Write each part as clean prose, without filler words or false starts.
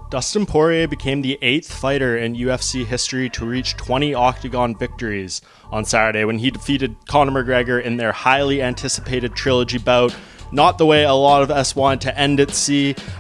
Dustin Poirier became the 8th fighter in UFC history to reach 20 octagon victories on Saturday when he defeated Conor McGregor in their highly anticipated trilogy bout. Not the way a lot of us wanted to end it,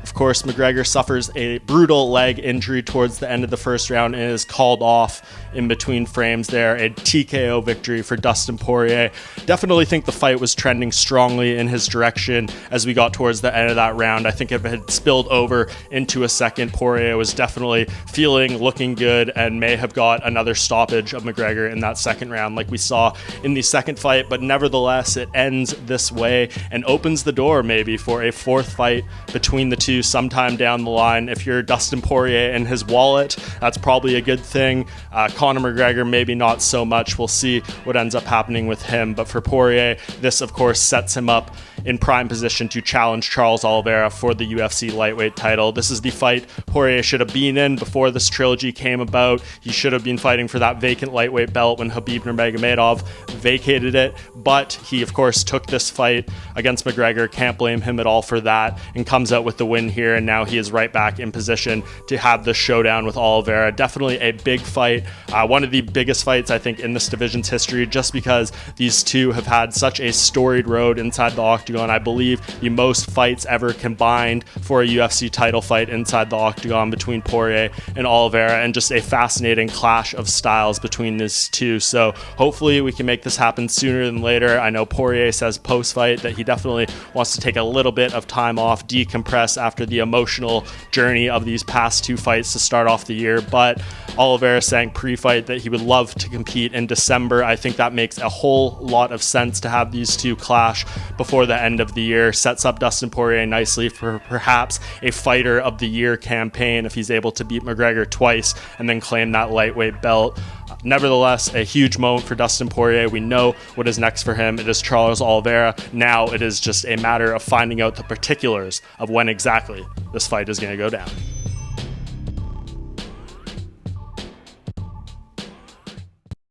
Of course, McGregor suffers a brutal leg injury towards the end of the first round and is called off in between frames there. A TKO victory for Dustin Poirier. Definitely think the fight was trending strongly in his direction as we got towards the end of that round. I think if it had spilled over into a second, Poirier was definitely looking good, and may have got another stoppage of McGregor in that second round like we saw in the second fight. But nevertheless, it ends this way and opens the door maybe for a fourth fight between the two sometime down the line. If you're Dustin Poirier and his wallet, that's probably a good thing. Conor McGregor, maybe not so much. We'll see what ends up happening with him. But for Poirier, this of course sets him up in prime position to challenge Charles Oliveira for the UFC lightweight title. This is the fight Poirier should have been in before this trilogy came about. He should have been fighting for that vacant lightweight belt when Khabib Nurmagomedov vacated it, but he of course took this fight against McGregor. Can't blame him at all for that, and comes out with the win here, and now he is right back in position to have the showdown with Oliveira. Definitely a big fight, one of the biggest fights I think in this division's history, just because these two have had such a storied road inside the octagon. I believe the most fights ever combined for a UFC title fight inside the octagon between Poirier and Oliveira, and just a fascinating clash of styles between these two. So hopefully we can make this happen sooner than later. I know Poirier says post-fight that he definitely wants to take a little bit of time off, decompress after the emotional journey of these past two fights to start off the year, but Oliveira saying pre-fight that he would love to compete in December. I think that makes a whole lot of sense to have these two clash before the end of the year. Sets up Dustin Poirier nicely for perhaps a fighter of the year campaign if he's able to beat McGregor twice and then claim that lightweight belt. Nevertheless, a huge moment for Dustin Poirier. We know what is next for him. It is Charles Oliveira. Now it is just a matter of finding out the particulars of when exactly this fight is going to go down.